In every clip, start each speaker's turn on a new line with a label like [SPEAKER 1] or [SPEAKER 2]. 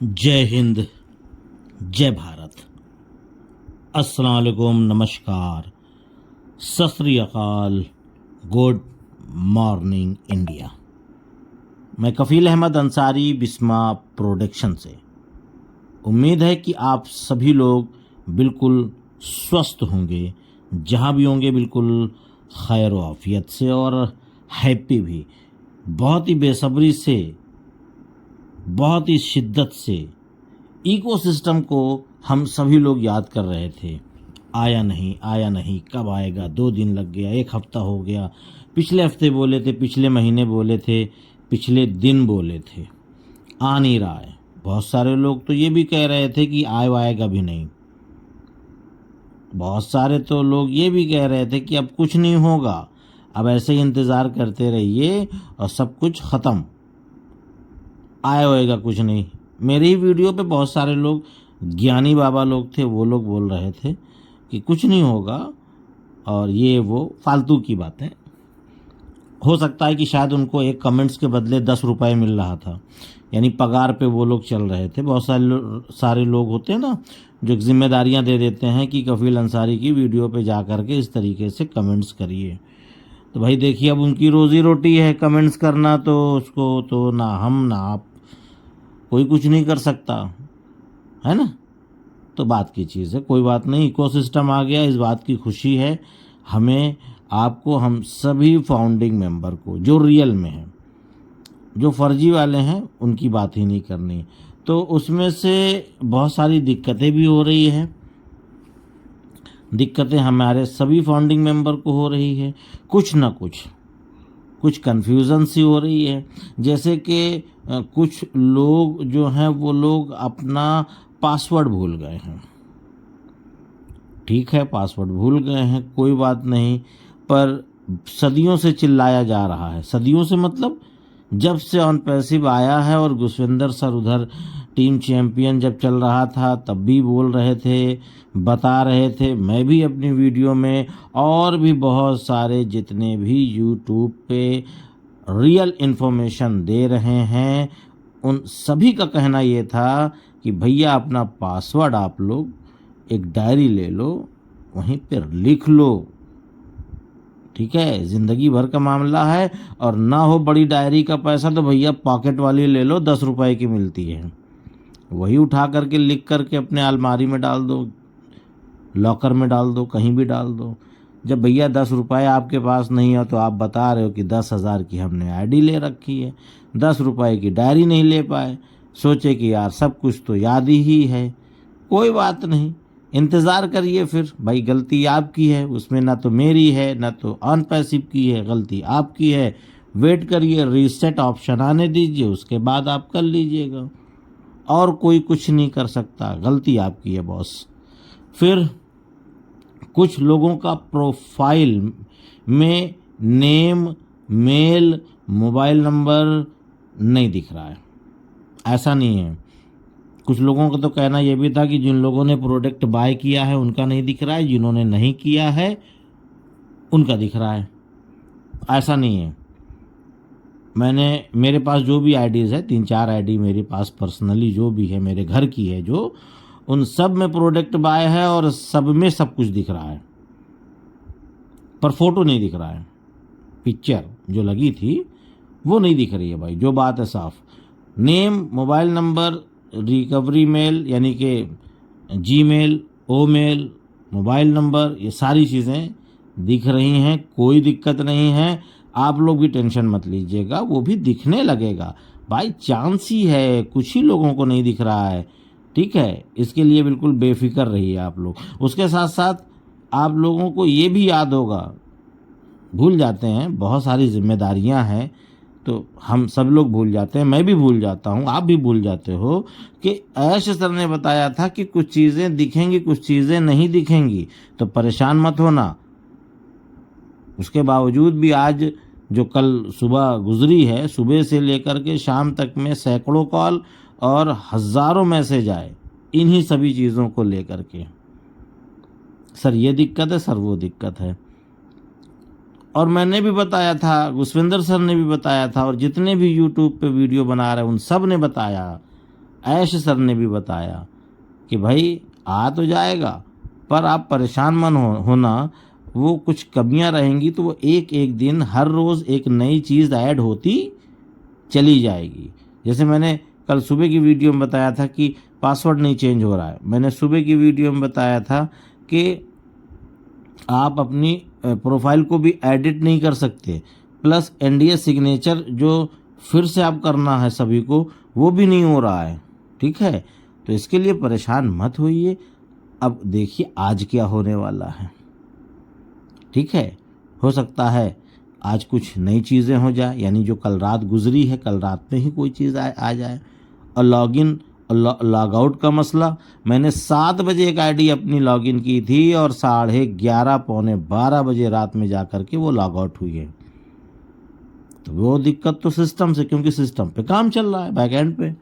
[SPEAKER 1] जय हिंद, जय भारत, अस्सलाम वालेकुम, नमस्कार, सत श्री अकाल, गुड मॉर्निंग इंडिया। मैं कफ़ील अहमद अंसारी, बिस्मा प्रोडक्शन से। उम्मीद है कि आप सभी लोग बिल्कुल स्वस्थ होंगे, जहाँ भी होंगे बिल्कुल खैर व आफियत से और हैप्पी भी। बहुत ही बेसब्री से, बहुत ही शिद्दत से इकोसिस्टम को हम सभी लोग याद कर रहे थे। आया नहीं, कब आएगा। 2 दिन लग गया, 1 हफ्ता हो गया, पिछले हफ्ते बोले थे, पिछले महीने बोले थे, पिछले दिन बोले थे, आ नहीं रहा है। बहुत सारे लोग तो ये भी कह रहे थे कि आएगा भी नहीं। बहुत सारे तो लोग ये भी कह रहे थे कि अब कुछ नहीं होगा, अब ऐसे ही इंतज़ार करते रहिए और सब कुछ ख़त्म, आया होएगा कुछ नहीं। मेरे ही वीडियो पे बहुत सारे लोग, ज्ञानी बाबा लोग थे, वो लोग बोल रहे थे कि कुछ नहीं होगा और ये वो फालतू की बातें। हो सकता है कि शायद उनको एक कमेंट्स के बदले 10 रुपये मिल रहा था, यानी पगार पे वो लोग चल रहे थे। बहुत सारे लोग होते हैं ना जो जिम्मेदारियां दे देते हैं कि कफ़ील अंसारी की वीडियो पे जा कर के इस तरीके से कमेंट्स करिए। तो भाई देखिए, अब उनकी रोज़ी रोटी है कमेंट्स करना, तो उसको तो ना हम ना आप कोई कुछ नहीं कर सकता, है ना। तो बात की चीज़ है, कोई बात नहीं, इकोसिस्टम आ गया, इस बात की खुशी है हमें, आपको, हम सभी फाउंडिंग मेंबर को, जो रियल में हैं। जो फर्जी वाले हैं उनकी बात ही नहीं करनी। तो उसमें से बहुत सारी दिक्कतें भी हो रही हैं। दिक्कतें हमारे सभी फाउंडिंग मेंबर को हो रही है, कुछ ना कुछ कन्फ्यूज़न सी हो रही है। जैसे कि कुछ लोग जो हैं वो लोग अपना पासवर्ड भूल गए हैं। ठीक है, पासवर्ड भूल गए हैं, कोई बात नहीं, पर सदियों से चिल्लाया जा रहा है। सदियों से मतलब जब से ऑन पैसिव आया है, और गुसविंदर सर उधर टीम चैंपियन जब चल रहा था तब भी बोल रहे थे, बता रहे थे। मैं भी अपनी वीडियो में, और भी बहुत सारे जितने भी यूट्यूब पे रियल इन्फॉर्मेशन दे रहे हैं, उन सभी का कहना ये था कि भैया अपना पासवर्ड आप लोग एक डायरी ले लो, वहीं पर लिख लो। ठीक है, ज़िंदगी भर का मामला है, और ना हो बड़ी डायरी का पैसा तो भैया पॉकेट वाली ले लो, 10 रुपए की मिलती है, वही उठा करके लिख करके अपने अलमारी में डाल दो, लॉकर में डाल दो, कहीं भी डाल दो। जब भैया 10 रुपये आपके पास नहीं हो, तो आप बता रहे हो कि 10,000 की हमने आईडी ले रखी है, 10 रुपये की डायरी नहीं ले पाए, सोचे कि यार सब कुछ तो याद ही है। कोई बात नहीं, इंतज़ार करिए फिर। भाई गलती आपकी है, उसमें ना तो मेरी है ना तो ऑन पैसिव की है, गलती आपकी है। वेट करिए, रीसेट ऑप्शन आने दीजिए, उसके बाद आप कर लीजिएगा। और कोई कुछ नहीं कर सकता, गलती आपकी है बॉस। फिर कुछ लोगों का प्रोफाइल में नेम, मेल, मोबाइल नंबर नहीं दिख रहा है। ऐसा नहीं है, कुछ लोगों का तो कहना यह भी था कि जिन लोगों ने प्रोडक्ट बाय किया है उनका नहीं दिख रहा है, जिन्होंने नहीं किया है उनका दिख रहा है। ऐसा नहीं है। मेरे पास जो भी आईडीज़ है, 3-4 आईडी मेरे पास पर्सनली जो भी है, मेरे घर की है जो, उन सब में प्रोडक्ट बाय है और सब में सब कुछ दिख रहा है, पर फोटो नहीं दिख रहा है। पिक्चर जो लगी थी वो नहीं दिख रही है भाई, जो बात है साफ। Name, mobile number, recovery mail यानी कि जीमेल, ओमेल, मोबाइल नंबर, ये सारी चीज़ें दिख रही हैं, कोई दिक्कत नहीं है। आप लोग भी टेंशन मत लीजिएगा, वो भी दिखने लगेगा। भाई चांस ही है, कुछ ही लोगों को नहीं दिख रहा है। ठीक है, इसके लिए बिल्कुल बेफिक्र रहिए आप लोग। उसके साथ साथ आप लोगों को ये भी याद होगा, भूल जाते हैं, बहुत सारी जिम्मेदारियां हैं तो हम सब लोग भूल जाते हैं, मैं भी भूल जाता हूँ, आप भी भूल जाते हो, कि ऐश सर ने बताया था कि कुछ चीज़ें दिखेंगी, कुछ चीज़ें नहीं दिखेंगी, तो परेशान मत होना। उसके बावजूद भी आज जो कल सुबह गुजरी है, सुबह से लेकर के शाम तक में सैकड़ों कॉल और हज़ारों मैसेज आए इन्हीं सभी चीज़ों को लेकर के। सर ये दिक्कत है, सर वो दिक्कत है। और मैंने भी बताया था, गुसविंदर सर ने भी बताया था, और जितने भी यूट्यूब पे वीडियो बना रहे हैं उन सब ने बताया ऐश सर ने भी बताया कि भाई आ तो जाएगा, पर आप परेशान मन होना, वो कुछ कमियां रहेंगी तो वो एक एक दिन हर रोज़ एक नई चीज़ ऐड होती चली जाएगी। जैसे मैंने कल सुबह की वीडियो में बताया था कि पासवर्ड नहीं चेंज हो रहा है, मैंने सुबह की वीडियो में बताया था कि आप अपनी प्रोफाइल को भी एडिट नहीं कर सकते, प्लस एनडीए सिग्नेचर जो फिर से आप करना है सभी को, वो भी नहीं हो रहा है। ठीक है, तो इसके लिए परेशान मत होइए। अब देखिए आज क्या होने वाला है। ठीक है, हो सकता है आज कुछ नई चीज़ें हो जाए, यानी जो कल रात गुजरी है कल रात में ही कोई चीज़ आ जाए। और लॉगिन लॉग आउट का मसला, मैंने 7 बजे एक आईडी अपनी लॉगिन की थी और 11:30 पौने 12 बजे रात में जा कर के वो लॉग आउट हुई है। तो वो दिक्कत तो सिस्टम से, क्योंकि सिस्टम पे काम चल रहा है बैक एंड पे।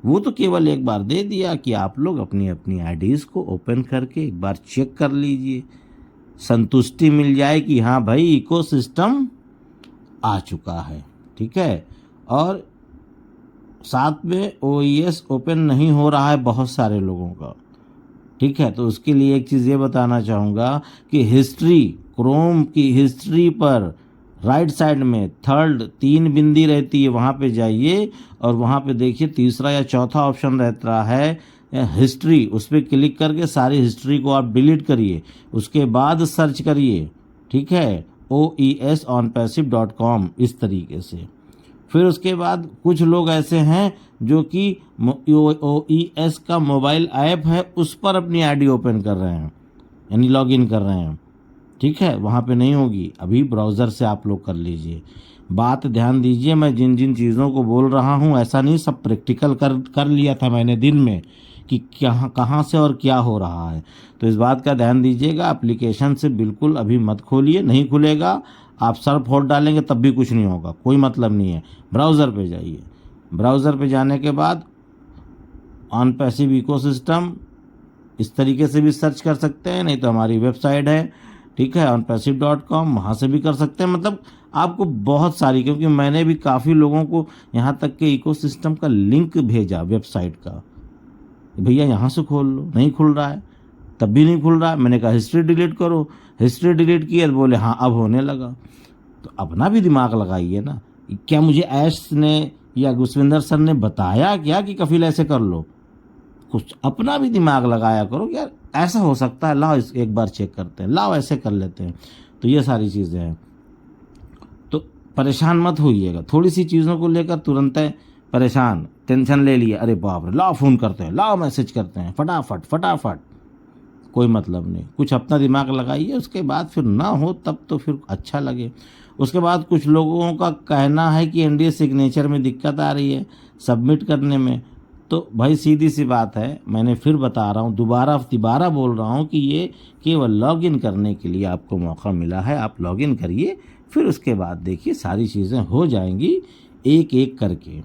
[SPEAKER 1] वो तो केवल एक बार दे दिया कि आप लोग अपनी अपनी आईडीज़ को ओपन करके एक बार चेक कर लीजिए, संतुष्टि मिल जाए कि हाँ भाई इकोसिस्टम आ चुका है। ठीक है, और साथ में ओईएस ओपन नहीं हो रहा है बहुत सारे लोगों का। ठीक है, तो उसके लिए एक चीज़ ये बताना चाहूँगा कि हिस्ट्री, क्रोम की हिस्ट्री पर राइट साइड में 3 बिंदी रहती है, वहाँ पे जाइए और वहाँ पे देखिए तीसरा या चौथा ऑप्शन रहता है हिस्ट्री, उस पर क्लिक करके सारी हिस्ट्री को आप डिलीट करिए, उसके बाद सर्च करिए। ठीक है, oesonpassive.com इस तरीके से। फिर उसके बाद कुछ लोग ऐसे हैं जो कि ओईएस का मोबाइल ऐप है उस पर अपनी आईडी ओपन कर रहे हैं, यानी लॉगिन कर रहे हैं। ठीक है, वहाँ पे नहीं होगी, अभी ब्राउज़र से आप लोग कर लीजिए। बात ध्यान दीजिए, मैं जिन जिन चीज़ों को बोल रहा हूँ ऐसा नहीं सब प्रैक्टिकल कर लिया था मैंने दिन में कि कहाँ से और क्या हो रहा है। तो इस बात का ध्यान दीजिएगा, एप्लीकेशन से बिल्कुल अभी मत खोलिए, नहीं खुलेगा। आप सर फोड़ डालेंगे तब भी कुछ नहीं होगा, कोई मतलब नहीं है। ब्राउज़र पे जाइए, ब्राउज़र पे जाने के बाद ऑन पैसिव इकोसिस्टम इस तरीके से भी सर्च कर सकते हैं, नहीं तो हमारी वेबसाइट है, ठीक है, onpassive.com, वहाँ से भी कर सकते हैं। मतलब आपको बहुत सारी, क्योंकि मैंने भी काफ़ी लोगों को यहाँ तक के इकोसिस्टम का लिंक भेजा वेबसाइट का, भैया यहाँ से खोल लो, नहीं खुल रहा है, तब भी नहीं खुल रहा है। मैंने कहा हिस्ट्री डिलीट करो, हिस्ट्री डिलीट किया, बोले हाँ अब होने लगा। तो अपना भी दिमाग लगाइए ना, क्या मुझे ऐश ने या गुसविंदर सर ने बताया क्या कि कफिल ऐसे कर लो? कुछ अपना भी दिमाग लगाया करो यार, ऐसा हो सकता है, लाओ इस एक बार चेक करते हैं, लाओ ऐसे कर लेते हैं। तो ये सारी चीज़ें हैं, तो परेशान मत होइएगा। थोड़ी सी चीज़ों को लेकर तुरंत परेशान, टेंशन ले लिया, अरे बाप रे, लाओ फ़ोन करते हैं, लाओ मैसेज करते हैं, फटाफट फटाफट, कोई मतलब नहीं। कुछ अपना दिमाग लगाइए, उसके बाद फिर ना हो तब तो फिर अच्छा लगे। उसके बाद कुछ लोगों का कहना है कि एनडीए सिग्नेचर में दिक्कत आ रही है सबमिट करने में। तो भाई सीधी सी बात है, मैंने फिर बता रहा हूँ, दोबारा बोल रहा हूँ कि ये केवल लॉगिन करने के लिए आपको मौका मिला है। आप लॉगिन करिए, फिर उसके बाद देखिए सारी चीज़ें हो जाएंगी एक एक करके।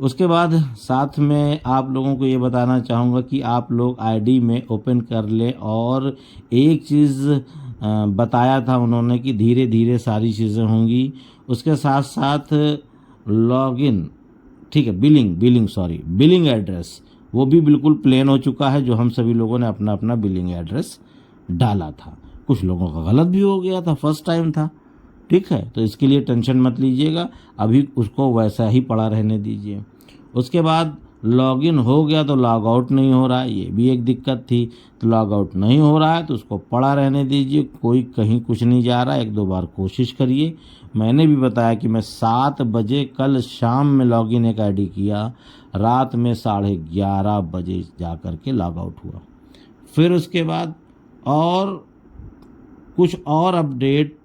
[SPEAKER 1] उसके बाद साथ में आप लोगों को ये बताना चाहूँगा कि आप लोग आईडी में ओपन कर लें। और एक चीज़ बताया था उन्होंने कि धीरे धीरे सारी चीज़ें होंगी। उसके साथ साथ लॉगिन, ठीक है, बिलिंग एड्रेस वो भी बिल्कुल प्लेन हो चुका है, जो हम सभी लोगों ने अपना अपना बिलिंग एड्रेस डाला था। कुछ लोगों का गलत भी हो गया था, फर्स्ट टाइम था। ठीक है, तो इसके लिए टेंशन मत लीजिएगा, अभी उसको वैसा ही पड़ा रहने दीजिए। उसके बाद लॉगिन हो गया तो लॉग आउट नहीं हो रहा है, ये भी एक दिक्कत थी। तो लॉग आउट नहीं हो रहा है तो उसको पड़ा रहने दीजिए, कोई कहीं कुछ नहीं जा रहा है, 1-2 बार कोशिश करिए। मैंने भी बताया कि मैं 7 बजे कल शाम में लॉगिन एक आईडी किया, रात में 11:30 बजे जा कर के लॉग आउट हुआ। फिर उसके बाद और कुछ और अपडेट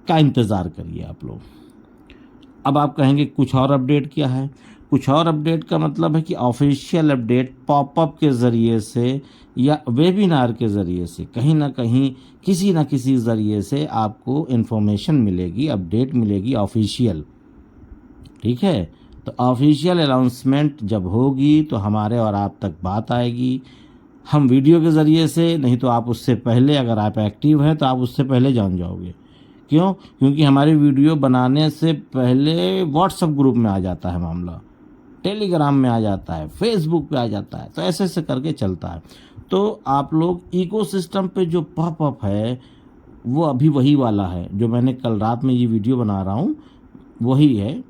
[SPEAKER 1] का इंतज़ार करिए आप लोग। अब आप कहेंगे कुछ और अपडेट क्या है? कुछ और अपडेट का मतलब है कि ऑफिशियल अपडेट पॉपअप के ज़रिए से या वेबिनार के ज़रिए से कहीं ना कहीं किसी न किसी ज़रिए से आपको इन्फॉर्मेशन मिलेगी, अपडेट मिलेगी ऑफिशियल। ठीक है, तो ऑफिशियल अनाउंसमेंट जब होगी तो हमारे और आप तक बात आएगी, हम वीडियो के ज़रिए से, नहीं तो आप उससे पहले, अगर आप एक्टिव हैं तो आप उससे पहले जान जाओगे। क्यों? क्योंकि हमारी वीडियो बनाने से पहले व्हाट्सएप ग्रुप में आ जाता है मामला, टेलीग्राम में आ जाता है, फेसबुक पे आ जाता है, तो ऐसे ऐसे करके चलता है। तो आप लोग इकोसिस्टम पे जो पॉपअप है वो अभी वही वाला है जो मैंने कल रात में ये वीडियो बना रहा हूँ, वही है।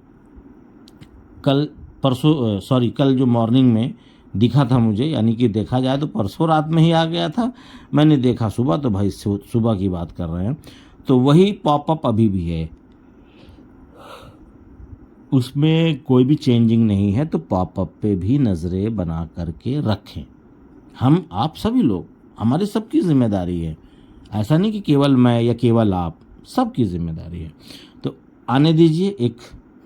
[SPEAKER 1] कल जो मॉर्निंग में दिखा था मुझे, यानी कि देखा जाए तो परसों रात में ही आ गया था, मैंने देखा सुबह, तो भाई सुबह की बात कर रहे हैं, तो वही पॉपअप अभी भी है, उसमें कोई भी चेंजिंग नहीं है। तो पॉपअप पे भी नज़रें बना करके रखें। हम आप सभी लोग, हमारे सबकी जिम्मेदारी है, ऐसा नहीं कि केवल मैं या केवल आप, सबकी जिम्मेदारी है। तो आने दीजिए, एक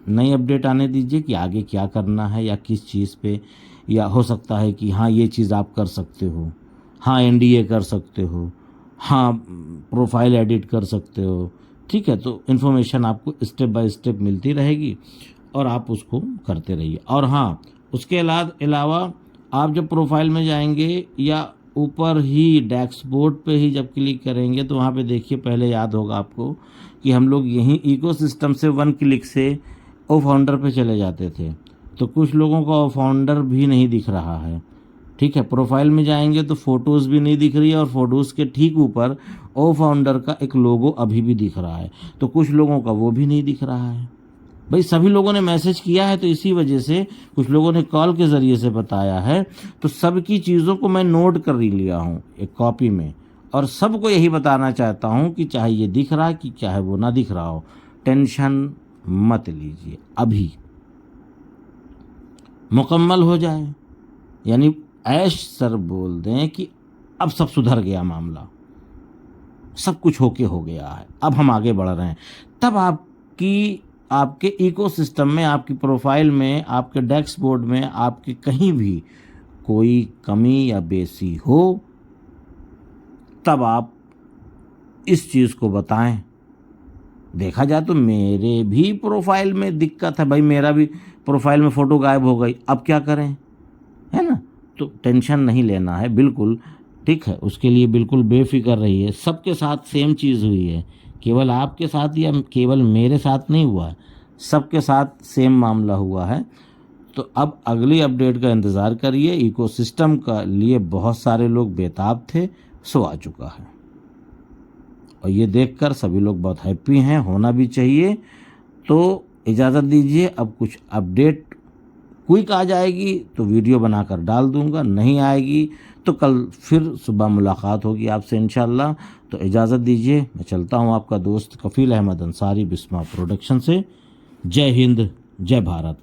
[SPEAKER 1] नई अपडेट आने दीजिए कि आगे क्या करना है या किस चीज़ पे, या हो सकता है कि हाँ ये चीज़ आप कर सकते हो, हाँ एनडीए कर सकते हो, हाँ प्रोफाइल एडिट कर सकते हो, ठीक है। तो इन्फॉर्मेशन आपको स्टेप बाय स्टेप मिलती रहेगी और आप उसको करते रहिए। और हाँ, उसके अलावा आप जब प्रोफाइल में जाएंगे या ऊपर ही डैशबोर्ड पे ही जब क्लिक करेंगे तो वहाँ पे देखिए, पहले याद होगा आपको कि हम लोग यहीं इकोसिस्टम से 1 क्लिक से ओ फाउंडर पे चले जाते थे, तो कुछ लोगों का ओ फाउंडर भी नहीं दिख रहा है, ठीक है। प्रोफाइल में जाएंगे तो फ़ोटोज़ भी नहीं दिख रही है और फ़ोटोज़ के ठीक ऊपर ओ फाउंडर का एक लोगो अभी भी दिख रहा है, तो कुछ लोगों का वो भी नहीं दिख रहा है। भाई सभी लोगों ने मैसेज किया है तो इसी वजह से, कुछ लोगों ने कॉल के ज़रिए से बताया है, तो सबकी चीज़ों को मैं नोट कर लिया हूँ एक कॉपी में, और सबको यही बताना चाहता हूँ कि चाहे ये दिख रहा है कि चाहे वो ना दिख रहा हो, टेंशन मत लीजिए, अभी मुकम्मल हो जाए, यानी ऐश सर बोल दें कि अब सब सुधर गया मामला, सब कुछ होके हो गया है, अब हम आगे बढ़ रहे हैं, तब आपके इकोसिस्टम में, आपकी प्रोफाइल में, आपके डैशबोर्ड में, आपके कहीं भी कोई कमी या बेसी हो, तब आप इस चीज़ को बताएं। देखा जाए तो मेरे भी प्रोफाइल में दिक्कत है भाई, मेरा भी प्रोफाइल में फ़ोटो गायब हो गई, अब क्या करें, है ना। तो टेंशन नहीं लेना है बिल्कुल, ठीक है, उसके लिए बिल्कुल बेफिक्र रहिए। सबके साथ सेम चीज़ हुई है, केवल आपके साथ या केवल मेरे साथ नहीं हुआ है, सबके साथ सेम मामला हुआ है। तो अब अगली अपडेट का इंतज़ार करिए। इकोसिस्टम का लिए बहुत सारे लोग बेताब थे, सो आ चुका है, और ये देखकर सभी लोग बहुत हैप्पी हैं, होना भी चाहिए। तो इजाज़त दीजिए, अब कुछ अपडेट क्विक आ जाएगी तो वीडियो बनाकर डाल दूंगा, नहीं आएगी तो कल फिर सुबह मुलाकात होगी आपसे इंशाल्लाह। तो इजाज़त दीजिए, मैं चलता हूँ, आपका दोस्त कफ़ील अहमद अंसारी, बिस्मा प्रोडक्शन से। जय हिंद, जय भारत।